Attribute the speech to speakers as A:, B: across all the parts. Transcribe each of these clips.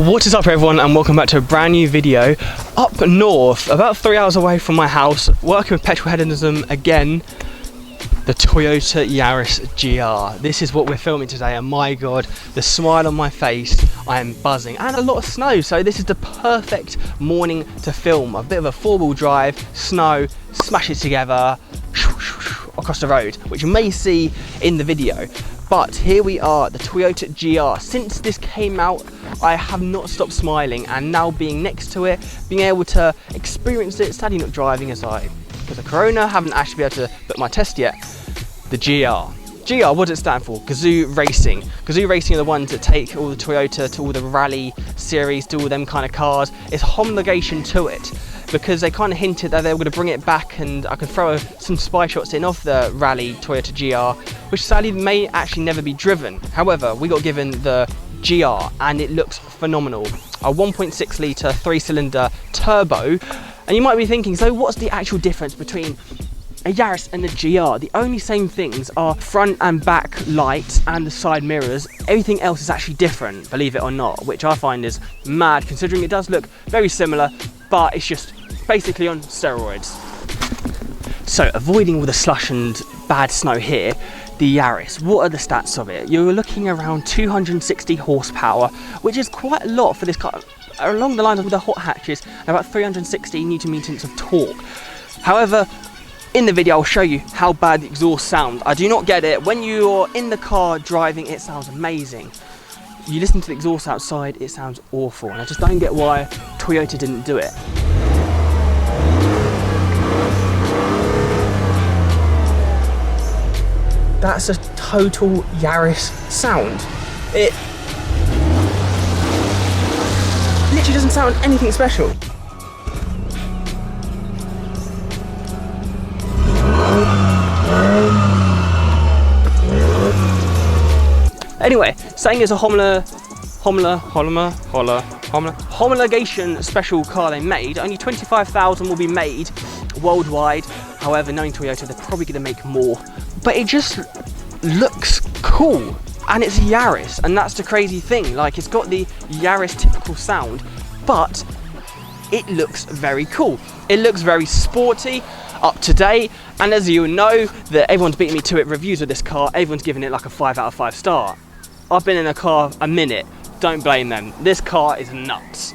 A: What is up everyone, and welcome back to a brand new video. Up north, about 3 hours away from my house, working with Petrolheadonism again, the Toyota Yaris GR. This is what we're filming today, and my god, the smile on my face, I am buzzing. And a lot of snow, so this is the perfect morning to film. A bit of a four-wheel drive, snow, smash it together, across the road, which you may see in the video. But here we are, the Toyota GR. Since this came out, I have not stopped smiling, and now being next to it, being able to experience it, sadly not driving as I, because of Corona, haven't actually been able to book my test yet. The GR. GR, what does it stand for? Gazoo Racing. Gazoo Racing are the ones that take all the Toyota to all the rally series, to all them kind of cars. It's homologation to it, because they kind of hinted that they were going to bring it back, and I could throw some spy shots in of the rally Toyota GR, which sadly may actually never be driven. However, we got given the GR and it looks phenomenal. A 1.6 litre 3-cylinder turbo, and you might be thinking, so what's the actual difference between a Yaris and the GR? The only same things are front and back lights and the side mirrors. Everything else is actually different, believe it or not, which I find is mad considering it does look very similar, but it's just basically on steroids. So avoiding all the slush and bad snow here, the Yaris, what are the stats of it? You're looking around 260 horsepower, which is quite a lot for this car, along the lines of the hot hatches, and about 360 newton meters of torque. However, in the video I'll show you how bad the exhaust sounds. I do not get it. When you're in the car driving, it sounds amazing. You listen to the exhaust outside, it sounds awful, and I just don't get why Toyota didn't do it. That's a total Yaris sound. It literally doesn't sound anything special. Anyway, saying it's a homologation special car they made, only 25,000 will be made worldwide. However, knowing Toyota, they're probably going to make more. But it just looks cool, and it's a Yaris, and that's the crazy thing. Like, it's got the Yaris typical sound, but it looks very cool. It looks very sporty, up to date, and as you know, that everyone's beating me to it, reviews of this car, everyone's giving it like a 5 out of 5 star. I've been in a car a minute, don't blame them. This car is nuts.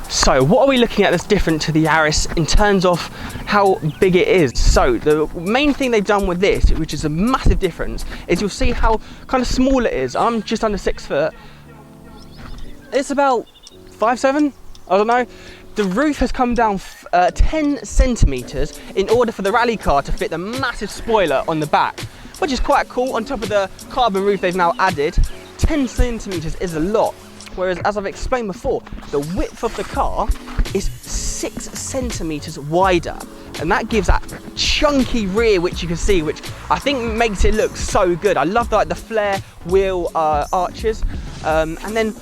A: So what are we looking at that's different to the Yaris in terms of how big it is? So the main thing they've done with this, which is a massive difference, is you'll see how kind of small it is. I'm just under 6 foot. It's about 5'7", I don't know. The roof has come down 10 centimeters in order for the rally car to fit the massive spoiler on the back, which is quite cool. On top of the carbon roof they've now added, 10 centimeters is a lot. Whereas, as I've explained before, the width of the car is 6 centimeters wider, and that gives that chunky rear, which you can see, which I think makes it look so good. I love the flare wheel arches, and then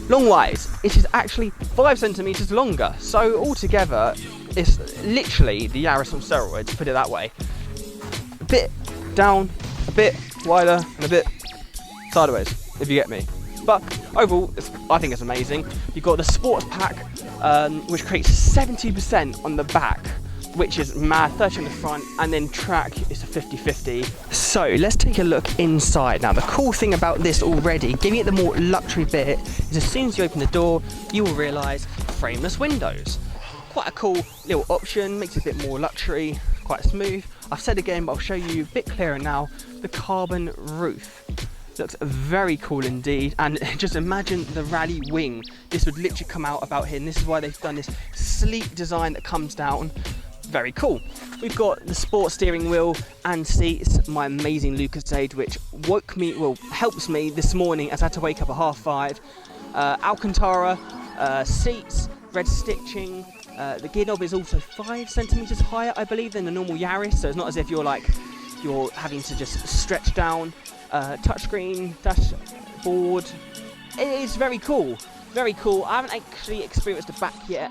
A: long-wise, it is actually 5 centimeters longer. So altogether, it's literally the Yaris on steroids, put it that way. A bit down, a bit wider, and a bit sideways, if you get me. But overall, I think it's amazing. You've got the sports pack, which creates 70% on the back, which is mad, 30 on the front, and then track is a 50-50. So let's take a look inside. Now the cool thing about this already, giving it the more luxury bit, is as soon as you open the door, you will realise frameless windows. Quite a cool little option, makes it a bit more luxury, quite smooth. I've said again, but I'll show you a bit clearer now, the carbon roof. Looks very cool indeed, and just imagine the rally wing. This would literally come out about here, and this is why they've done this sleek design that comes down. Very cool. We've got the sports steering wheel and seats, my amazing Lucozade, which helps me this morning as I had to wake up at 5:30. Alcantara seats, red stitching. The gear knob is also 5 centimeters higher, I believe, than the normal Yaris, so it's not as if you're having to just stretch down. Touchscreen, dashboard. It is very cool, very cool. I haven't actually experienced the back yet,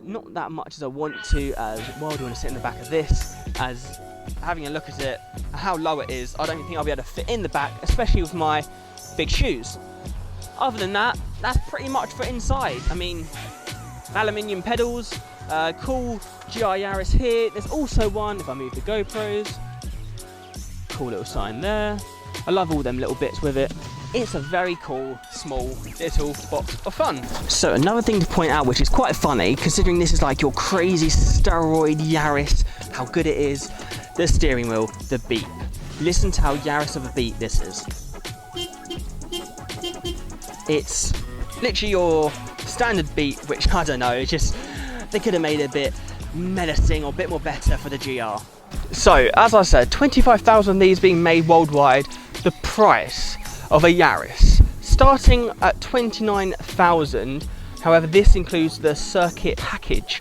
A: not that much as I want to, as well. Do you want to sit in the back of this, as having a look at it, how low it is, I don't think I'll be able to fit in the back, especially with my big shoes. Other than that, that's pretty much for inside. I mean, aluminium pedals, cool GR Yaris here. There's also one, if I move the GoPros, cool little sign there. I love all them little bits with it. It's a very cool, small, little box of fun. So another thing to point out, which is quite funny, considering this is like your crazy steroid Yaris, how good it is, the steering wheel, the beep. Listen to how Yaris of a beep this is. It's literally your standard beep, which I don't know, it's just, they could have made it a bit menacing or a bit more better for the GR. So, as I said, 25,000 of these being made worldwide, the price of a Yaris starting at 29,000. However, this includes the circuit package,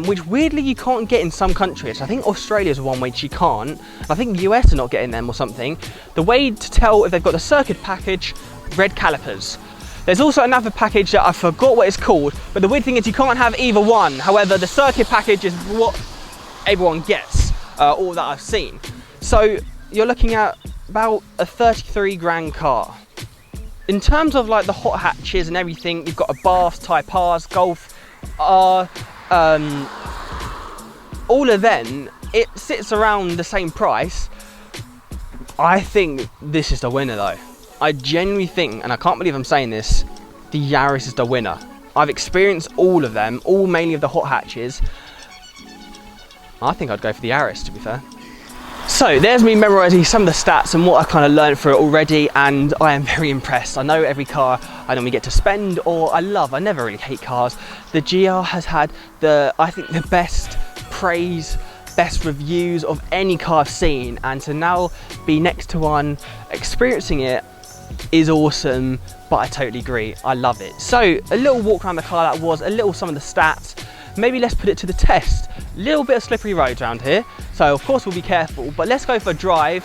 A: which weirdly you can't get in some countries. I think Australia's one which you can't. I think the US are not getting them or something. The way to tell if they've got the circuit package, red calipers. There's also another package that I forgot what it's called, but the weird thing is you can't have either one. However, the circuit package is what everyone gets, all that I've seen. So you're looking at about a 33 grand car. In terms of like the hot hatches and everything, you've got a Bath, Type R's, Golf R, all of them, it sits around the same price. I think this is the winner though. I genuinely think, and I can't believe I'm saying this, the Yaris is the winner. I've experienced all of them, all mainly of the hot hatches. I think I'd go for the Yaris, to be fair. So there's me memorising some of the stats and what I've kind of learned for it already, and I am very impressed. I know every car I normally get to spend, or I never really hate cars. The GR has had I think the best praise, best reviews of any car I've seen, and to now be next to one, experiencing it, is awesome. But I totally agree, I love it. So a little walk around the car, that was a little some of the stats. Maybe let's put it to the test. Little bit of slippery roads around here, so of course we'll be careful, but let's go for a drive.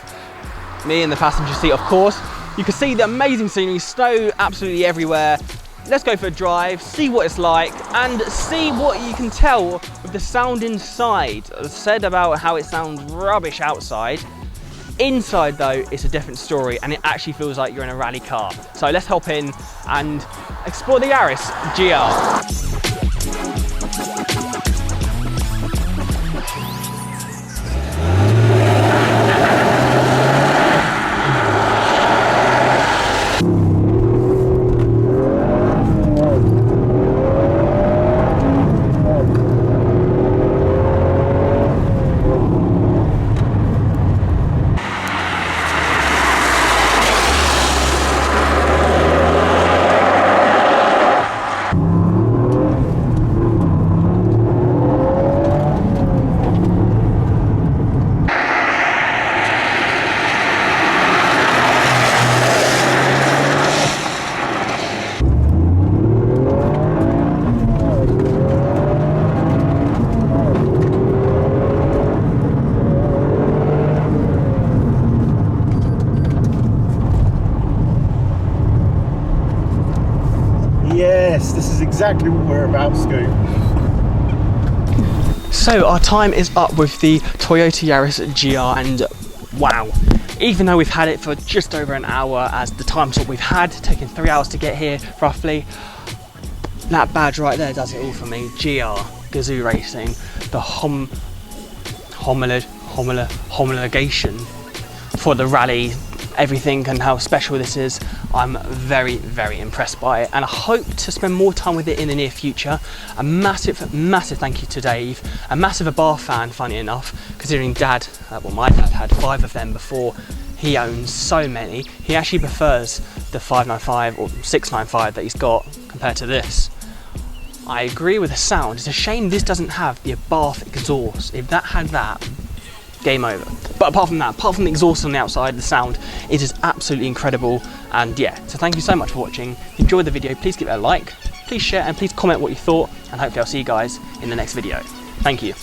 A: Me in the passenger seat, of course. You can see the amazing scenery, snow absolutely everywhere. Let's go for a drive, see what it's like, and see what you can tell with the sound inside. I said about how it sounds rubbish outside. Inside though, it's a different story, and it actually feels like you're in a rally car. So let's hop in and explore the Yaris GR.
B: Yes, this is exactly what we're about, Scoop.
A: So our time is up with the Toyota Yaris GR, and wow, even though we've had it for just over an hour, as the time slot we've had, taking 3 hours to get here roughly, that badge right there does it all for me. GR, Gazoo Racing, the homologation for the rally, everything, and how special this is. I'm very, very impressed by it, and I hope to spend more time with it in the near future. A massive thank you to Dave, a massive Bath fan, funny enough, considering Dad, well, my dad had 5 of them before. He owns so many. He actually prefers the 595 or 695 that he's got compared to this. I agree with the sound. It's a shame this doesn't have the Bath exhaust. If that had that, game over. But apart from that, apart from the exhaust on the outside, the sound, it is absolutely incredible. And yeah, so thank you so much for watching. If you enjoyed the video, please give it a like, please share, and please comment what you thought, and hopefully I'll see you guys in the next video. Thank you.